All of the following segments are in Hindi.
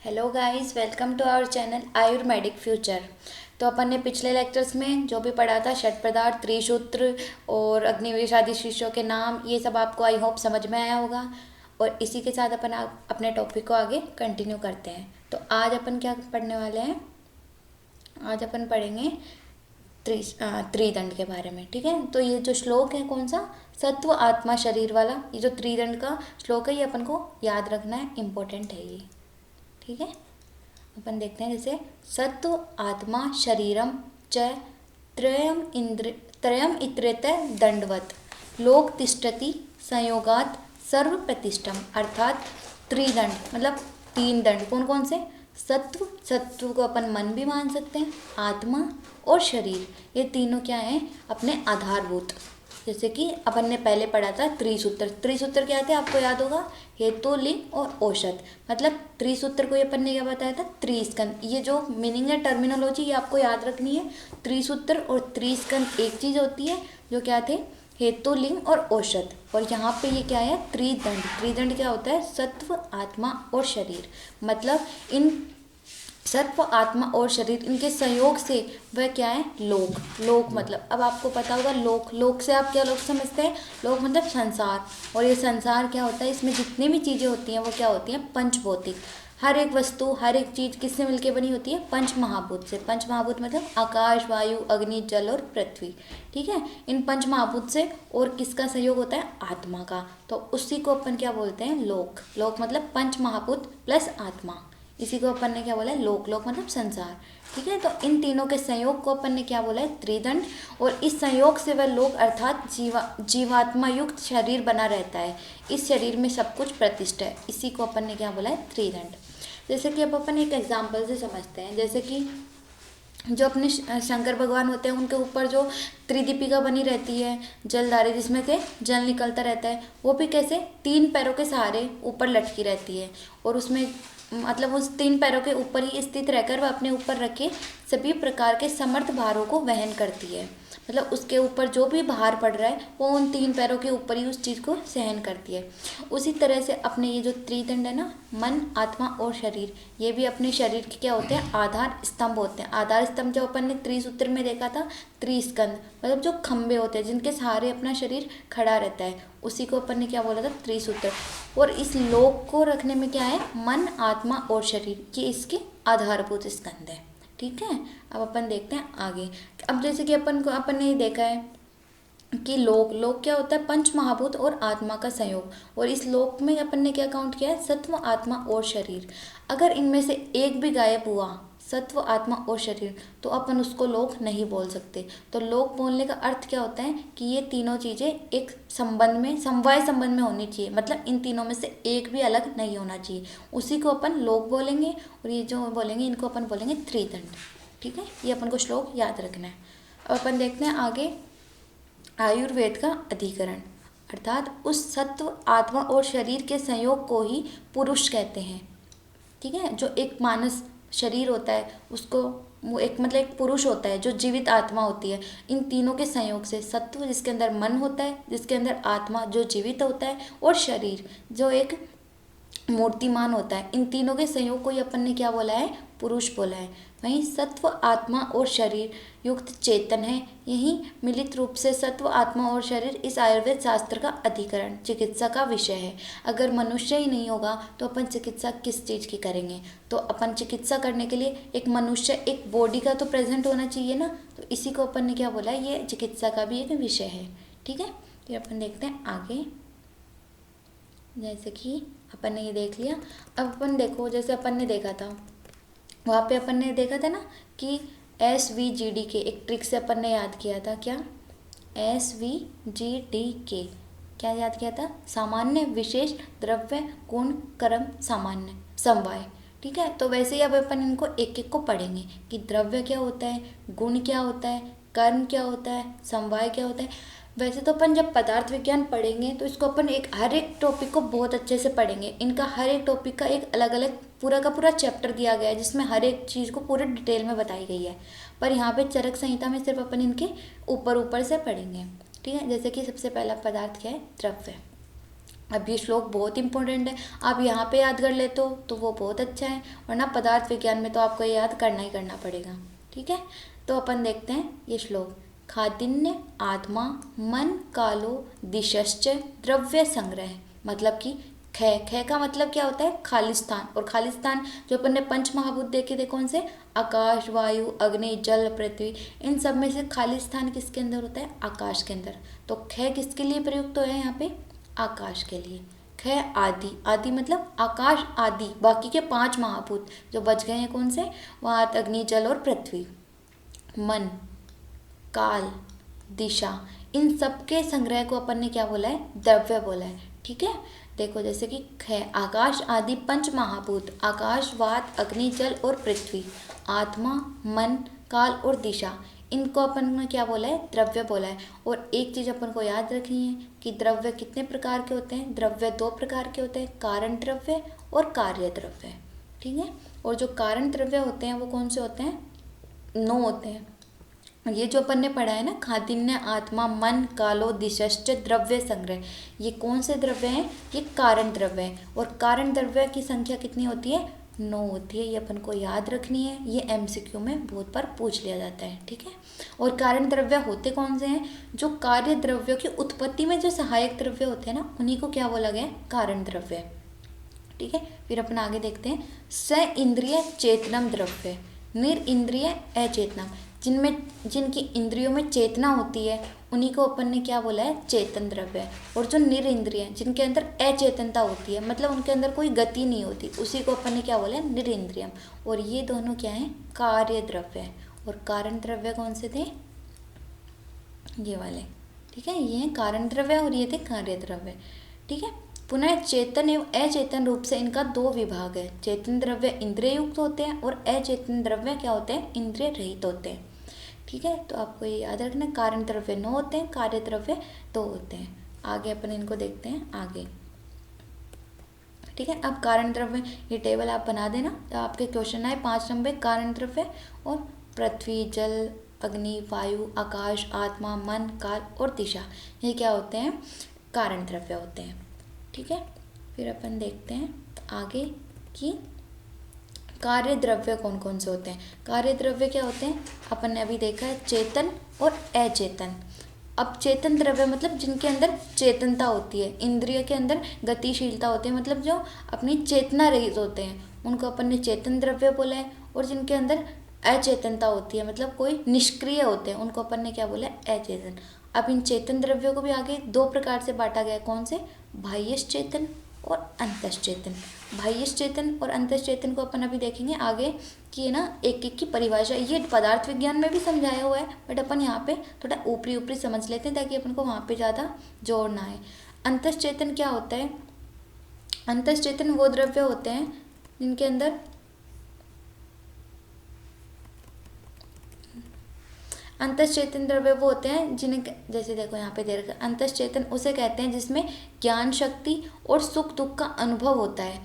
Hello guys, welcome to our channel ayurvedic future. तो अपन ने पिछले लेक्चर्स में जो भी पढ़ा था षट पदार्थ, त्रिसूत्र और अग्निवेश आदि शिष्यों के नाम, ये सब आपको आई होप समझ में आया होगा। और इसी के साथ अपन अपने टॉपिक को आगे कंटिन्यू करते हैं। तो आज अपन क्या पढ़ने वाले हैं? आज अपन पढ़ेंगे त्रिदंड के बारे में। ठीक है, तो ये जो श्लोक है कौन सा? सत्व आत्मा शरीर वाला ये जो त्रिदंड का श्लोक है, ये अपन को याद रखना है, इम्पोर्टेंट है ये। ठीक है, अपन देखते हैं जैसे सत्व आत्मा शरीरम च त्रयम इत्रेत दंडवत लोक तिष्ठति संयोगात सर्व प्रतिष्ठम। अर्थात त्रिदंड मतलब तीन दंड। कौन कौन से? सत्व को अपन मन भी मान सकते हैं, आत्मा और शरीर, ये तीनों क्या है? अपने आधारभूत। जैसे कि अपन ने पहले पढ़ा था त्रिसूत्र क्या थे? आपको याद होगा, हेतु, लिंग और औषध। मतलब त्रिसूत्र को अपन ने क्या बताया था? त्रिस्कंद। ये जो मीनिंग है, टर्मिनोलॉजी, ये आपको याद रखनी है। त्रिसूत्र और त्रिस्कंद एक चीज होती है। जो क्या थे? हेतु, लिंग और औषध। और यहाँ पे ये क्या है? त्रिदंड। त्रिदंड क्या होता है? सत्व, आत्मा और शरीर। मतलब इन सत्व, आत्मा और शरीर, इनके संयोग से वह क्या है? लोक। लोक मतलब अब आपको पता होगा, लोक से आप क्या लोग समझते हैं? लोक मतलब संसार। और ये संसार क्या होता है? इसमें जितनी भी चीज़ें होती हैं वो क्या होती हैं? पंचभौतिक। हर एक वस्तु, हर एक चीज़ किससे मिलके बनी होती है? पंच महाभूत से। पंच महाभूत मतलब आकाश, वायु, अग्नि, जल और पृथ्वी। ठीक है, इन पंच महाभूत से और किसका सहयोग होता है? आत्मा का। तो उसी को अपन क्या बोलते हैं? लोक। लोक मतलब पंच महाभूत प्लस आत्मा। इसी को अपन ने क्या बोला है? लोक। लोक मतलब संसार। ठीक है, तो इन तीनों के संयोग को अपन ने क्या बोला है? त्रिदंड। और इस संयोग से वह लोक अर्थात जीवात्मा युक्त शरीर बना रहता है। इस शरीर में सब कुछ प्रतिष्ठा है। इसी को अपन ने क्या बोला है? त्रिदंड। जैसे कि अब अपन एक एग्जाम्पल से समझते हैं। जैसे कि जो अपने शंकर भगवान होते हैं, उनके ऊपर जो त्रिदीपिका बनी रहती है, जलधारे जिसमें से जल निकलता रहता है, वो भी कैसे? तीन पैरों के सहारे ऊपर लटकी रहती है। और उसमें मतलब उस तीन पैरों के ऊपर ही स्थित रहकर वह अपने ऊपर रखे सभी प्रकार के समर्थ भारों को वहन करती है। मतलब उसके ऊपर जो भी भार पड़ रहा है वो उन तीन पैरों के ऊपर ही उस चीज़ को सहन करती है। उसी तरह से अपने ये जो त्रिदंड है ना, मन, आत्मा और शरीर, ये भी अपने शरीर के क्या होते हैं? आधार स्तंभ होते हैं। आधार स्तंभ जो अपन ने त्रिसूत्र में देखा था, त्रिस्कंद मतलब जो खंभे होते हैं जिनके सहारे अपना शरीर खड़ा रहता है, उसी को अपन ने क्या बोला था? त्रिसूत्र। और इस लोक को रखने में क्या है? मन, आत्मा और शरीर, ये इसके आधारभूत स्कंद है। ठीक है, अब अपन देखते हैं आगे। अब जैसे कि अपन ने देखा है कि लोक क्या होता है? पंच महाभूत और आत्मा का संयोग। और इस लोक में अपन ने क्या काउंट किया है? सत्व, आत्मा और शरीर। अगर इनमें से एक भी गायब हुआ, सत्व, आत्मा और शरीर, तो अपन उसको लोक नहीं बोल सकते। तो लोक बोलने का अर्थ क्या होता है? कि ये तीनों चीज़ें एक संबंध में, समवाय संबंध में होनी चाहिए। मतलब इन तीनों में से एक भी अलग नहीं होना चाहिए। उसी को अपन लोक बोलेंगे। और ये जो बोलेंगे, इनको अपन बोलेंगे त्रिदंड। ठीक है, ये अपन को श्लोक याद रखना है। अब अपन देखते हैं आगे, आयुर्वेद का अधिकरण। अर्थात उस सत्व, आत्मा और शरीर के संयोग को ही पुरुष कहते हैं। ठीक है, जो एक मानस शरीर होता है उसको, वो एक मतलब एक पुरुष होता है जो जीवित आत्मा होती है। इन तीनों के संयोग से सत्व जिसके अंदर मन होता है, जिसके अंदर आत्मा जो जीवित होता है, और शरीर जो एक मूर्तिमान होता है, इन तीनों के संयोग को ही अपन ने क्या बोला है? पुरुष बोला है। वहीं सत्व, आत्मा और शरीर युक्त चेतन है। यही मिलित रूप से सत्व, आत्मा और शरीर इस आयुर्वेद शास्त्र का अधिकरण, चिकित्सा का विषय है। अगर मनुष्य ही नहीं होगा तो अपन चिकित्सा किस चीज़ की करेंगे? तो अपन चिकित्सा करने के लिए एक मनुष्य, एक बॉडी का तो प्रेजेंट होना चाहिए ना। तो इसी को अपन ने क्या बोला? ये चिकित्सा का भी एक विषय है। ठीक है, तो अपन देखते हैं आगे। जैसे कि अपन ने ये देख लिया। अब अपन देखो, जैसे अपन ने देखा था वहाँ पे अपन ने देखा था ना कि SVGD के एक ट्रिक से अपन ने याद किया था। क्या? SVGD के क्या याद किया था? सामान्य, विशेष, द्रव्य, गुण, कर्म, सामान्य, समवाय। ठीक है, तो वैसे ही अब अपन इनको एक एक को पढ़ेंगे कि द्रव्य क्या होता है, गुण क्या होता है, कर्म क्या होता है, समवाय क्या होता है। वैसे तो अपन जब पदार्थ विज्ञान पढ़ेंगे तो इसको अपन हर एक टॉपिक को बहुत अच्छे से पढ़ेंगे। इनका हर एक टॉपिक का एक अलग अलग पूरा का पूरा चैप्टर दिया गया है जिसमें हर एक चीज़ को पूरे डिटेल में बताई गई है। पर यहाँ पे चरक संहिता में सिर्फ अपन इनके ऊपर ऊपर से पढ़ेंगे। ठीक है, जैसे कि सबसे पहला पदार्थ क्या है? द्रव्य। अब ये श्लोक बहुत इंपॉर्टेंट है, आप यहाँ पे याद कर लेते हो तो वो बहुत अच्छा है, वरना पदार्थ विज्ञान में तो आपको ये याद करना ही करना पड़ेगा। ठीक है, तो अपन देखते हैं ये श्लोक। खादिन्य आत्मा मन कालो दिशश्च द्रव्य संग्रह, मतलब कि ख ख का मतलब क्या होता है, खालिस्तान। और खालिस्तान जो अपन ने पंच महाभूत देखे थे, कौन से, आकाश वायु अग्नि जल पृथ्वी, इन सब में से खालिस्तान किसके अंदर होता है, आकाश के अंदर। तो ख किसके लिए प्रयुक्त तो है यहाँ पे, आकाश के लिए। ख आदि, आदि मतलब आकाश आदि, बाकी के 5 महाभूत जो बच गए हैं, कौन से, वात अग्नि जल और पृथ्वी। मन काल दिशा, इन सब के संग्रह को अपन ने क्या बोला है, द्रव्य बोला है। ठीक है, देखो जैसे कि ख आकाश आदि 5 महाभूत, आकाश वात अग्नि जल और पृथ्वी, आत्मा मन काल और दिशा, इनको अपन ने क्या बोला है, द्रव्य बोला है। और एक चीज़ अपन को याद रखनी है कि द्रव्य कितने प्रकार के होते हैं, द्रव्य 2 प्रकार के होते हैं, कारण द्रव्य और कार्य द्रव्य। ठीक है, और जो कारण द्रव्य होते हैं वो कौन से होते हैं, 9 होते हैं। ये जो अपन ने पढ़ा है ना, खादिन्य आत्मा मन कालो दिशश्च द्रव्य संग्रह, ये कौन से द्रव्य हैं, ये कारण द्रव्य है। और कारण द्रव्य की संख्या कितनी होती है, 9 होती है। ये अपन को याद रखनी है, ये MCQ में बहुत बार पूछ लिया जाता है। ठीक है, और कारण द्रव्य होते कौन से हैं, जो कार्य द्रव्यों की उत्पत्ति में जो सहायक द्रव्य होते हैं ना, उन्हीं को क्या बोला गया है, कारण द्रव्य। ठीक है, फिर अपन आगे देखते हैं। स इंद्रिय चेतनम द्रव्य, निर इंद्रिय अचेतनम, जिनकी इंद्रियों में चेतना होती है उन्हीं को अपन ने क्या बोला है, चेतन द्रव्य। और जो निर इंद्रिय, जिनके अंदर अचेतनता होती है, मतलब उनके अंदर कोई गति नहीं होती, उसी को अपन ने क्या बोला है, निर इंद्रियम। और ये दोनों क्या है, कार्य द्रव्य है। और कारण द्रव्य कौन से थे, ये वाले। ठीक है, ये है कारण द्रव्य और ये थे कार्य द्रव्य। ठीक है, पुनः चेतन एवं अचेतन रूप से इनका 2 विभाग है। चेतन द्रव्य इंद्रिय युक्त होते हैं और अचेतन द्रव्य क्या होते हैं, इंद्रिय रहित होते हैं। ठीक है, तो आपको ये याद रखना, कारण द्रव्य 9 होते हैं, कार्य द्रव्य 2 होते हैं। आगे अपन इनको देखते हैं आगे। ठीक है, अब कारण द्रव्य ये टेबल आप बना देना, तो आपके क्वेश्चन आए 5 नंबर, कारण द्रव्य और पृथ्वी जल अग्नि वायु आकाश आत्मा मन काल और दिशा, ये क्या होते हैं, कारण द्रव्य होते हैं। ठीक है, फिर अपन देखते हैं आगे कि कार्य द्रव्य कौन कौन से होते हैं। कार्य द्रव्य क्या होते हैं, अपन ने अभी देखा है, चेतन और अचेतन। अब चेतन द्रव्य मतलब जिनके अंदर चेतनता होती है, इंद्रिय के अंदर गतिशीलता होती है, मतलब जो अपनी चेतना रहित होते हैं, उनको अपन ने चेतन द्रव्य बोला है। और जिनके अंदर अचेतनता होती है, मतलब कोई निष्क्रिय होते हैं, उनको अपन ने क्या बोला है, अचेतन। अब इन चेतन द्रव्यों को भी आगे 2 प्रकार से बांटा गया है, कौन से, बाह्यश्चेतन और अंतश्चेतन। बाह्यश्चेतन और अंतश्चेतन को अपन अभी देखेंगे आगे कि ये ना एक एक की परिभाषा, ये पदार्थ विज्ञान में भी समझाया हुआ है, बट अपन यहाँ पे थोड़ा ऊपरी ऊपरी समझ लेते हैं ताकि अपन को वहाँ पे ज़्यादा जोर ना आए। अंतश्चेतन क्या होता है, अंतश्चेतन वो द्रव्य होते हैं जिनके अंदर अंतश्चेतन द्रव्य वो होते हैं जिन्हें, जैसे देखो यहाँ पे दे रखा, अंतश्चेतन उसे कहते हैं जिसमें ज्ञान शक्ति और सुख दुख का अनुभव होता है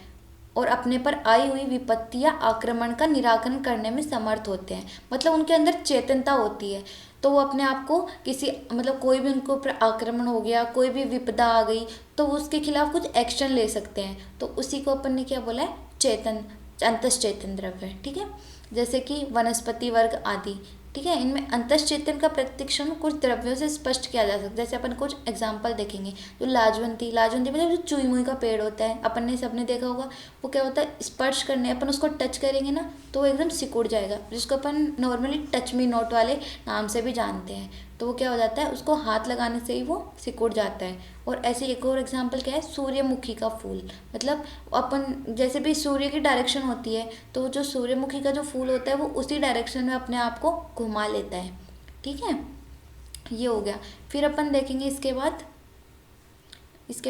और अपने पर आई हुई विपत्ति या आक्रमण का निराकरण करने में समर्थ होते हैं। मतलब उनके अंदर चेतनता होती है, तो वो अपने आप को किसी, मतलब कोई भी उनके ऊपर आक्रमण हो गया, कोई भी विपदा आ गई, तो उसके खिलाफ कुछ एक्शन ले सकते हैं, तो उसी को अपन ने क्या बोला है, चेतन, अंतश्चेतन द्रव्य। ठीक है, जैसे कि वनस्पति वर्ग आदि। ठीक है, इनमें अंतश्चेतन का प्रतिक्षण कुछ द्रव्यों से स्पष्ट किया जा सकता है। जैसे अपन कुछ एग्जांपल देखेंगे, जो लाजवंती, लाजवंती मतलब जो चुई मुई का पेड़ होता है, अपन ने सबने देखा होगा, वो क्या होता है, स्पर्श करने, अपन उसको टच करेंगे ना तो वो एकदम सिकुड़ जाएगा, जिसको अपन नॉर्मली टच मी नॉट वाले नाम से भी जानते हैं। तो वो क्या हो जाता है, उसको हाथ लगाने से ही वो सिकुड़ जाता है। और ऐसे एक और एग्जांपल क्या है, सूर्यमुखी का फूल, मतलब अपन जैसे भी सूर्य की डायरेक्शन होती है, तो जो सूर्यमुखी का जो फूल होता है वो उसी डायरेक्शन में अपने आप को घुमा लेता है। ठीक है, ये हो गया। फिर अपन देखेंगे इसके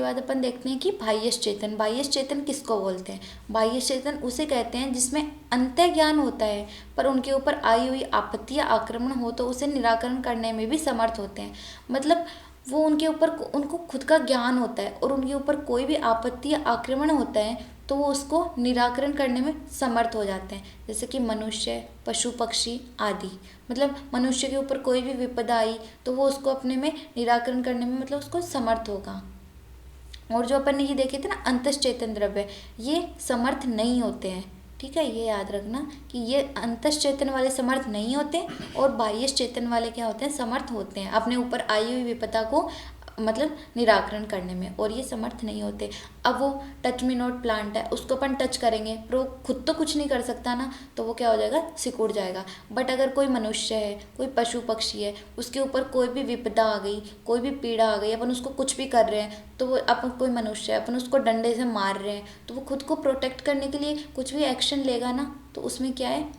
बाद अपन देखते हैं कि बाह्यश्चेतन। बाह्यश्चेतन किसको बोलते हैं, बाह्यश्चेतन उसे कहते हैं जिसमें अंतः ज्ञान होता है पर उनके ऊपर आई हुई आपत्ति या आक्रमण हो तो उसे निराकरण करने में भी समर्थ होते हैं। मतलब वो उनके ऊपर, उनको खुद का ज्ञान होता है और उनके ऊपर कोई भी आपत्ति या आक्रमण होता है तो वो उसको निराकरण करने में समर्थ हो जाते हैं। जैसे कि मनुष्य, पशु पक्षी आदि, मतलब मनुष्य के ऊपर कोई भी विपदा आई तो वो उसको अपने में निराकरण करने में, मतलब उसको समर्थ होगा। और जो अपन ने ये देखे थे ना अंतश्चेतन द्रव्य, ये समर्थ नहीं होते हैं। ठीक है, ये याद रखना कि ये अंतश्चेतन वाले समर्थ नहीं होते और बाह्य चेतन वाले क्या होते हैं, समर्थ होते हैं अपने ऊपर आई हुई विपदा को मतलब निराकरण करने में, और ये समर्थ नहीं होते। अब वो टच मी नॉट प्लांट है, उसको अपन टच करेंगे पर वो खुद तो कुछ नहीं कर सकता ना, तो वो क्या हो जाएगा, सिकुड़ जाएगा। बट अगर कोई मनुष्य है, कोई पशु पक्षी है, उसके ऊपर कोई भी विपदा आ गई, कोई भी पीड़ा आ गई, अपन उसको कुछ भी कर रहे हैं, तो वो अपन कोई मनुष्य है, अपन उसको डंडे से मार रहे हैं, तो वो खुद को प्रोटेक्ट करने के लिए कुछ भी एक्शन लेगा ना, तो उसमें क्या है,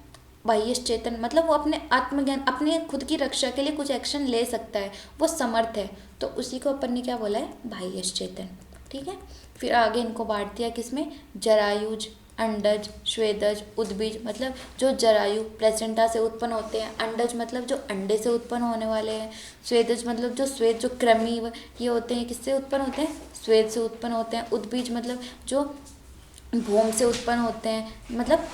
बाह्य चेतन, मतलब वो अपने आत्मज्ञान, अपने खुद की रक्षा के लिए कुछ एक्शन ले सकता है, वो समर्थ है, तो उसी को अपन ने क्या बोला है, बाह्य चेतन। ठीक है, फिर आगे इनको बांट दिया किसमें, जरायुज, अंडज, स्वेदज, उद्बीज, मतलब जो जरायु प्लेसेंटा से उत्पन्न होते हैं, अंडज मतलब जो अंडे से उत्पन्न होने वाले हैं, स्वेदज मतलब जो स्वेद, जो कृमि ये होते हैं, किससे उत्पन्न होते हैं, स्वेद से उत्पन्न होते हैं। उद्बीज मतलब जो भूम से उत्पन्न होते हैं, मतलब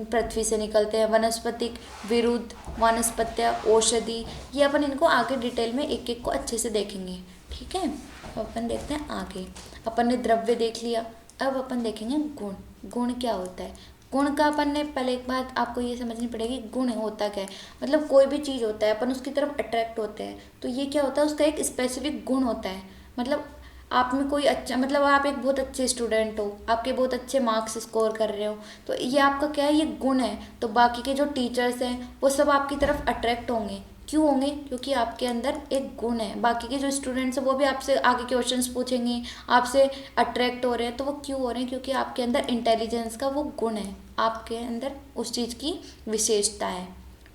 पृथ्वी से निकलते हैं। वनस्पतिक, विरुद्ध, वनस्पत्य, औषधि, ये अपन इनको आगे डिटेल में एक एक को अच्छे से देखेंगे। ठीक है, अब अपन देखते हैं आगे। अपन ने द्रव्य देख लिया, अब अपन देखेंगे गुण। गुण क्या होता है, गुण का अपन ने पहले एक बात आपको ये समझनी पड़ेगी, गुण होता क्या है। मतलब कोई भी चीज़ होता है, अपन उसकी तरफ अट्रैक्ट होते हैं, तो ये क्या होता है, उसका एक स्पेसिफिक गुण होता है। मतलब आप में कोई अच्छा, मतलब आप एक बहुत अच्छे स्टूडेंट हो, आपके बहुत अच्छे मार्क्स स्कोर कर रहे हो, तो ये आपका क्या है, ये गुण है। तो बाकी के जो टीचर्स हैं वो सब आपकी तरफ अट्रैक्ट होंगे। क्यों होंगे, क्योंकि आपके अंदर एक गुण है। बाकी के जो स्टूडेंट्स हैं वो भी आपसे आगे क्वेश्चंस पूछेंगे, आपसे अट्रैक्ट हो रहे हैं, तो वो क्यों हो रहे हैं, क्योंकि आपके अंदर इंटेलिजेंस का वो गुण है, आपके अंदर उस चीज़ की विशेषता है।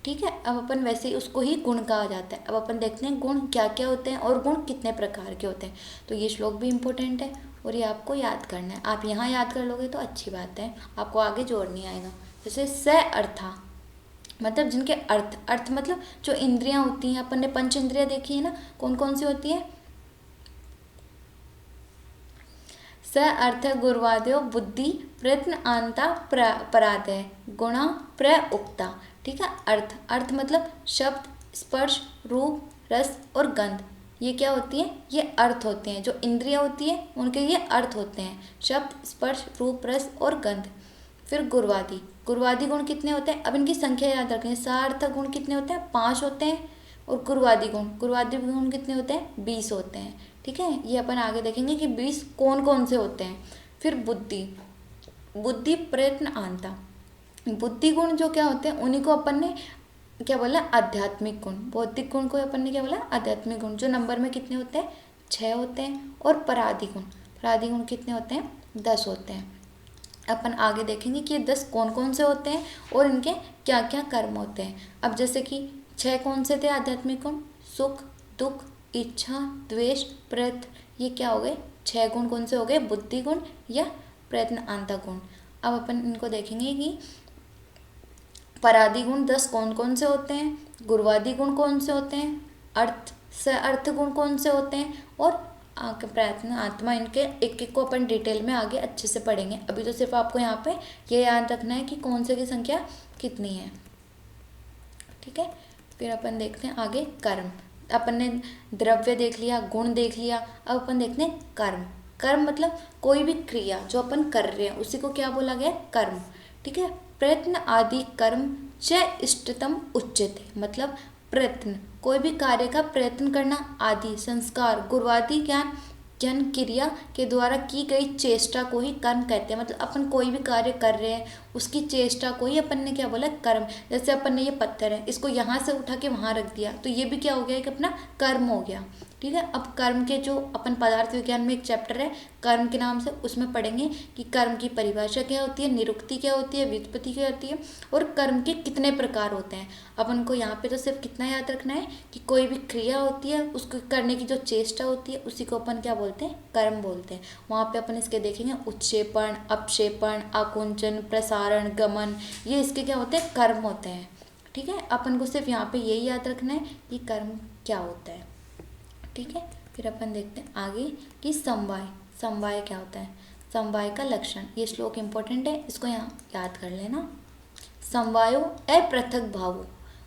ठीक है, अब अपन वैसे ही उसको ही गुण कहा जाता है। अब अपन देखते हैं गुण क्या क्या होते हैं और गुण कितने प्रकार के होते हैं। तो ये श्लोक भी इम्पोर्टेंट है और ये आपको याद करना है। आप यहाँ याद कर लोगे तो अच्छी बात है, आपको आगे जोड़ नहीं आएगा। जैसे स अर्था, मतलब जिनके अर्थ, अर्थ मतलब जो इंद्रियां होती हैं, अपन ने पंच इंद्रियां देखी है ना, कौन कौन सी होती है। स अर्थ गुरुवादयो बुद्धि प्रयत्न आंता परादय गुणा प्रउक्ता। ठीक है, अर्थ, अर्थ मतलब शब्द, स्पर्श, रूप, रस और गंध, ये क्या होती है, ये अर्थ होते हैं। जो इंद्रियां होती है उनके ये अर्थ होते हैं, शब्द, स्पर्श, रूप, रस और गंध। फिर गुरुवादी, गुरुवादी गुण कितने होते हैं, अब इनकी संख्या याद रखें। सार्थ गुण कितने होते हैं, 5 होते हैं। और गुरुवादी गुण कितने होते हैं, 20 होते हैं। ठीक है, ये अपन आगे देखेंगे कि 20 कौन कौन से होते हैं। फिर बुद्धि, बुद्धि प्रयत्न आंता, बुद्धि गुण जो क्या होते हैं उन्हीं को अपन ने क्या बोला, आध्यात्मिक गुण। बौद्धिक गुण को अपन ने क्या बोला, आध्यात्मिक गुण, जो नंबर में कितने होते हैं, 6 होते हैं। और परादि गुण, परादि गुण कितने होते हैं, 10 होते हैं। अपन आगे देखेंगे कि ये 10 कौन कौन से होते हैं और इनके क्या क्या कर्म होते हैं। अब जैसे कि 6 कौन से थे आध्यात्मिक गुण, सुख, दुख, इच्छा, द्वेष, प्रयत्न, ये क्या हो गए, 6 गुण कौन से हो गए, बुद्धि गुण या प्रयत्न आंता गुण। अब अपन इनको देखेंगे कि परादि गुण 10 कौन कौन से होते हैं, गुरुवादी गुण कौन से होते हैं, अर्थ से अर्थ गुण कौन से होते हैं, और प्रयत्न आत्मा, इनके एक एक को अपन डिटेल में आगे अच्छे से पढ़ेंगे। अभी तो सिर्फ आपको यहाँ पे ये याद रखना है कि कौन से की संख्या कितनी है। ठीक है, फिर अपन देखते हैं आगे कर्म। अपन ने द्रव्य देख लिया, गुण देख लिया, अब अपन देखते हैं कर्म। कर्म मतलब कोई भी क्रिया जो अपन कर रहे हैं उसी को क्या बोला गया, कर्म। ठीक है, प्रयत्न आदि कर्म च इष्टतम उच्यते, मतलब प्रयत्न, कोई भी कार्य का प्रयत्न करना, आदि संस्कार, गुरुवादी ज्ञान, जन क्रिया के द्वारा की गई चेष्टा को ही कर्म कहते हैं। मतलब अपन कोई भी कार्य कर रहे हैं उसकी चेष्टा को ही अपन ने क्या बोला, कर्म। जैसे अपन ने ये पत्थर है, इसको यहाँ से उठा के वहाँ रख दिया, तो ये भी क्या हो गया, एक अपना कर्म हो गया। ठीक है, अब कर्म के जो अपन पदार्थ विज्ञान में एक चैप्टर है कर्म के नाम से, उसमें पढ़ेंगे कि कर्म की परिभाषा क्या होती है, निरुक्ति क्या होती है, व्युत्पत्ति क्या होती है, और कर्म के कितने प्रकार होते हैं। अपन को यहाँ पे तो सिर्फ कितना याद रखना है कि कोई भी क्रिया होती है उसको करने की जो चेष्टा होती है उसी को अपन क्या बोलते हैं, कर्म बोलते हैं। वहाँ पे अपन इसके देखेंगे उत्क्षेपण, अपक्षेपण, आकुंचन, प्रसारण, गमन, ये इसके क्या होते हैं, कर्म होते हैं। ठीक है, अपन को सिर्फ यहाँ पे यही याद रखना है कि कर्म क्या होता है। ठीक है, फिर अपन देखते हैं आगे कि समवाय, समवाय क्या होता है, समवाय का लक्षण। ये श्लोक इम्पोर्टेंट है, इसको यहाँ याद कर लेना। समवायो अपृथक भावो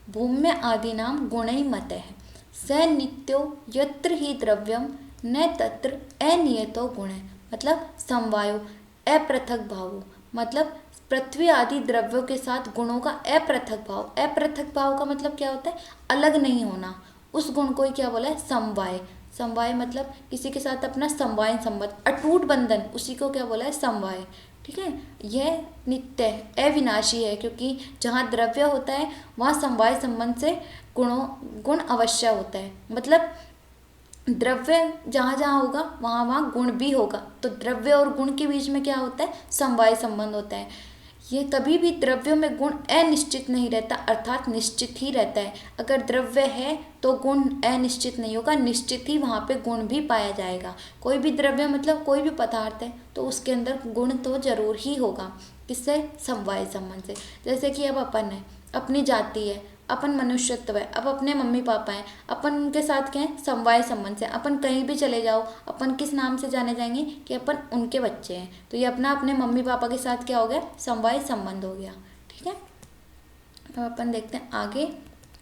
भूम्य आदि नाम गुणै मतः स नित्यो यत्र ही द्रव्यम न तत्र अनियतो गुण, मतलब समवायो अपृथक भाव, मतलब पृथ्वी आदि द्रव्यों के साथ गुणों का अपृथक भाव। अपृथक भाव का मतलब क्या होता है, अलग नहीं होना। उस गुण को ही क्या बोला है, समवाय। समवाय मतलब किसी के साथ अपना समवाय संबंध, अटूट बंधन, उसी को क्या बोला है, समवाय। ठीक है, यह नित्य है, अविनाशी है, क्योंकि जहाँ द्रव्य होता है वहाँ समवाय संबंध से गुण अवश्य होता है। मतलब द्रव्य जहाँ जहाँ होगा वहाँ वहाँ गुण भी होगा, तो द्रव्य और गुण के बीच में क्या होता है, समवाय संबंध होता है। ये कभी भी द्रव्यों में गुण अनिश्चित नहीं रहता, अर्थात निश्चित ही रहता है। अगर द्रव्य है तो गुण अनिश्चित नहीं होगा, निश्चित ही वहाँ पे गुण भी पाया जाएगा। कोई भी द्रव्य मतलब कोई भी पदार्थ है तो उसके अंदर गुण तो जरूर ही होगा। किससे, समवाय संबंध से। जैसे कि अब अपन है, अपनी जाति है, अपन मनुष्यत्व है, अब अपने मम्मी पापा हैं, अपन उनके साथ क्या है, समवाय संबंध से। अपन कहीं भी चले जाओ, अपन किस नाम से जाने जाएंगे, कि अपन उनके बच्चे हैं। तो ये अपना अपने मम्मी पापा के साथ क्या हो गया, समवाय संबंध हो गया। ठीक है, अब अपन देखते हैं आगे।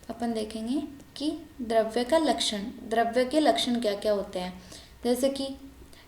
अपन देखेंगे कि द्रव्य का लक्षण, द्रव्य के लक्षण क्या क्या होते हैं। जैसे कि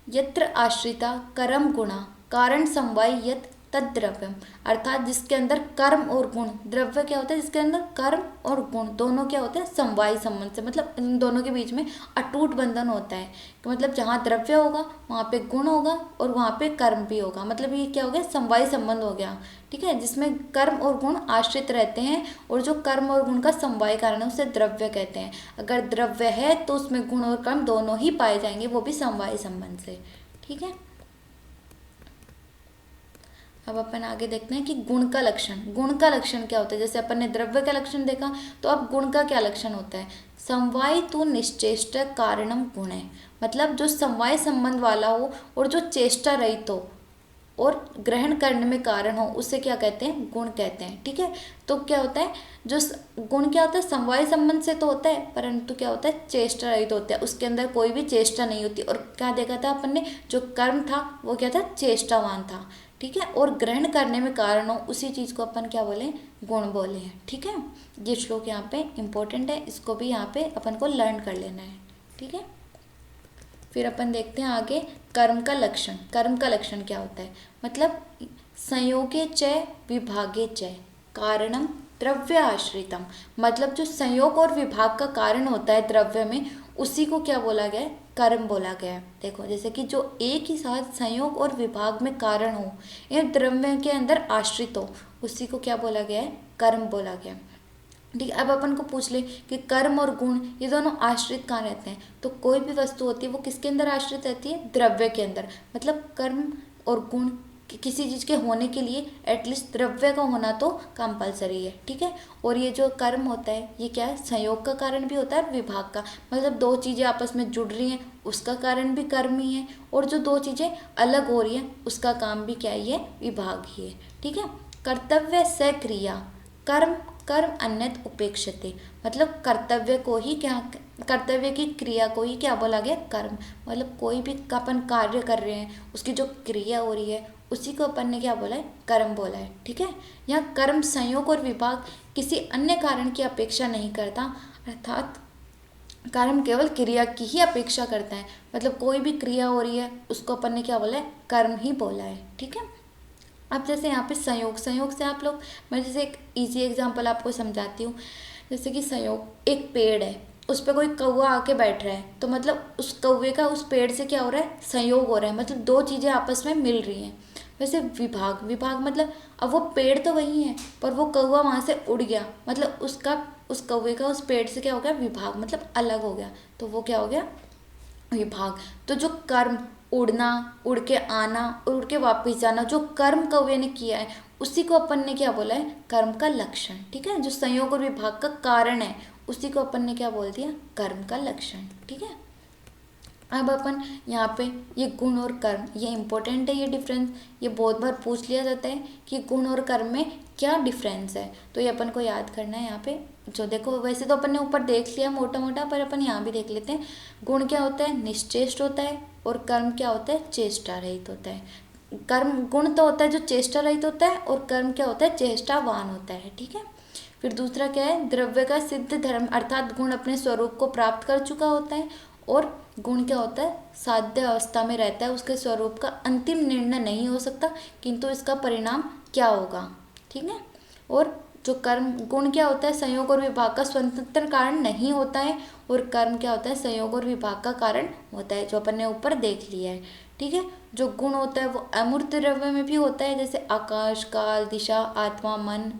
यत्र आश्रिता कर्म गुणा कारण समवाय यत तद्द्रव्यम, अर्थात जिसके अंदर कर्म और गुण, द्रव्य क्या होता है, जिसके अंदर कर्म और गुण दोनों क्या होते हैं, समवाय संबंध से, मतलब इन दोनों के बीच में अटूट बंधन होता है। कि मतलब जहाँ द्रव्य होगा वहाँ पे गुण होगा और वहाँ पे कर्म भी होगा, मतलब ये क्या हो गया, समवाय संबंध हो गया। ठीक है, जिसमें कर्म और गुण आश्रित रहते हैं, और जो कर्म और गुण का समवाय कारण है उसे द्रव्य कहते हैं। अगर द्रव्य है तो उसमें गुण और कर्म दोनों ही पाए जाएंगे, वो भी समवाय संबंध से। ठीक है, अब अपन आगे देखते हैं कि गुण का लक्षण। गुण का लक्षण क्या होता है, जैसे अपन ने द्रव्य का लक्षण देखा, तो अब गुण का क्या लक्षण होता है। समवाय तो निश्चेष्ट कारणम गुण है, मतलब जो समवाय संबंध वाला हो और जो चेष्टा रहित हो और ग्रहण करने में कारण हो, उसे क्या कहते हैं, गुण कहते हैं। ठीक है, तो क्या होता है, जो गुण क्या होता है, समवाय संबंध से तो होता है, परंतु क्या होता है, चेष्टा रहित होता है, उसके अंदर कोई भी चेष्टा नहीं होती। और क्या देखा था अपन ने, जो कर्म था वो क्या था, चेष्टावान था। ठीक है, और ग्रहण करने में कारण हो, उसी चीज़ को अपन क्या बोले, गुण बोले हैं। ठीक है, ये श्लोक यहाँ पे इम्पोर्टेंट है, इसको भी यहाँ पे अपन को लर्न कर लेना है। ठीक है, फिर अपन देखते हैं आगे कर्म का लक्षण। कर्म का लक्षण क्या होता है, मतलब संयोगे च विभागे च कारणम द्रव्य आश्रितम, मतलब जो संयोग और विभाग का कारण होता है द्रव्य में, उसी को क्या बोला गया है, कर्म बोला गया है। देखो, जैसे कि जो एक ही साथ संयोग और विभाग में कारण हो या द्रव्य के अंदर आश्रित हो, उसी को क्या बोला गया है, कर्म बोला गया है। ठीक है, अब अपन को पूछ ले कि कर्म और गुण ये दोनों आश्रित कहाँ रहते हैं, तो कोई भी वस्तु होती है वो किसके अंदर आश्रित रहती है, द्रव्य के अंदर। मतलब कर्म और गुण किसी चीज़ के होने के लिए एटलीस्ट द्रव्य का होना तो कंपलसरी है। ठीक है, और ये जो कर्म होता है ये क्या है, संयोग का कारण भी होता है और विभाग का, मतलब दो चीज़ें आपस में जुड़ रही हैं उसका कारण भी कर्म ही है, और जो दो चीज़ें अलग हो रही हैं उसका काम भी क्या ही है, विभाग ही है। ठीक है, कर्तव्य से क्रिया कर्म कर्म अन्यत उपेक्षते, मतलब कर्तव्य को ही क्या, कर्तव्य की क्रिया को ही क्या बोला गया, कर्म। मतलब कोई भी अपन कार्य कर रहे हैं उसकी जो क्रिया हो रही है उसी को अपन ने क्या बोला है, कर्म बोला है। ठीक है, यहाँ कर्म संयोग और विभाग किसी अन्य कारण की अपेक्षा नहीं करता, अर्थात कर्म केवल क्रिया की ही अपेक्षा करता है। मतलब कोई भी क्रिया हो रही है उसको अपन ने क्या बोला है, कर्म ही बोला है। ठीक है, अब जैसे यहाँ पे संयोग, संयोग से आप लोग, मैं जैसे एक इजी एग्जांपल आपको समझाती हूँ। जैसे कि संयोग, एक पेड़ है उस पर कोई कौवा आके बैठ रहा है, तो मतलब उस कौवे का उस पेड़ से क्या हो रहा है, संयोग हो रहा है, मतलब दो चीज़ें आपस में मिल रही हैं। वैसे विभाग, विभाग मतलब अब वो पेड़ तो वही है पर वो कौवा वहाँ से उड़ गया, मतलब उसका उस कौवे का उस पेड़ से क्या हो गया, विभाग, मतलब अलग हो गया, तो वो क्या हो गया, विभाग। तो जो कर्म, उड़ना, उड़ के आना और उड़ के वापस जाना, जो कर्म कौवे ने किया है उसी को अपन ने क्या बोला है, कर्म का लक्षण। ठीक है, जो संयोग और विभाग का कारण है उसी को अपन ने क्या बोल दिया, कर्म का लक्षण। ठीक है, अब अपन यहाँ पे ये गुण और कर्म, ये इंपॉर्टेंट है, ये डिफरेंस ये बहुत बार पूछ लिया जाता है कि गुण और कर्म में क्या डिफरेंस है, तो ये अपन को याद करना है। यहाँ पे जो देखो, वैसे तो अपन ने ऊपर देख लिया मोटा मोटा, पर अपन यहाँ भी देख लेते हैं। गुण क्या होता है, निश्चेष्ट होता है, और कर्म क्या होता है, चेष्टा रहित होता है। कर्म, गुण तो होता है जो चेष्टा रहित होता है, और कर्म क्या होता है, चेष्टावान होता है। ठीक है, फिर दूसरा क्या है, द्रव्य का सिद्ध धर्म, अर्थात गुण अपने स्वरूप को प्राप्त कर चुका होता है और गुण क्या होता है, साध्य अवस्था में रहता है, उसके स्वरूप का अंतिम निर्णय नहीं हो सकता, किंतु इसका परिणाम क्या होगा। ठीक है। और जो कर्म गुण क्या होता है, संयोग और विभाग का स्वतंत्र कारण नहीं होता है, और कर्म क्या होता है, संयोग और विभाग का कारण होता है, जो अपन ने ऊपर देख लिया है। ठीक है। जो गुण होता है वो अमूर्त द्रव्य में भी होता है, जैसे आकाश, काल, दिशा, आत्मा, मन,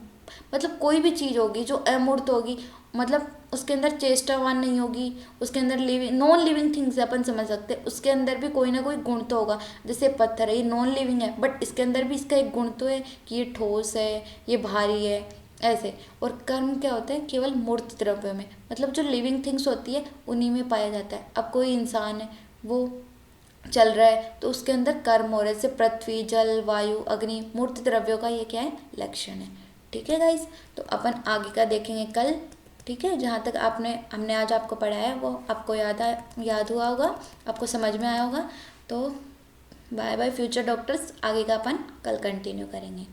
मतलब कोई भी चीज़ होगी जो अमूर्त होगी, मतलब उसके अंदर चेष्टावान नहीं होगी, उसके अंदर लिविंग नॉन लिविंग थिंग्स अपन समझ सकते हैं, उसके अंदर भी कोई ना कोई गुण तो होगा। जैसे पत्थर है, ये नॉन लिविंग है, बट इसके अंदर भी इसका एक गुण तो है कि ये ठोस है, ये भारी है, ऐसे। और कर्म क्या होता है, केवल मूर्त द्रव्य में, मतलब जो लिविंग थिंग्स होती है उन्हीं में पाया जाता है। अब कोई इंसान है, वो चल रहा है तो उसके अंदर कर्म हो रहा है, जैसे पृथ्वी, जल, वायु, अग्नि, मूर्त द्रव्यों का ये क्या है, लक्षण है। ठीक है गाइस, तो अपन आगे का देखेंगे कल। ठीक है। जहाँ तक हमने आज आपको पढ़ाया वो आपको याद हुआ होगा, आपको समझ में आया होगा। तो बाय बाय फ्यूचर डॉक्टर्स, आगे का अपन कल कंटिन्यू करेंगे।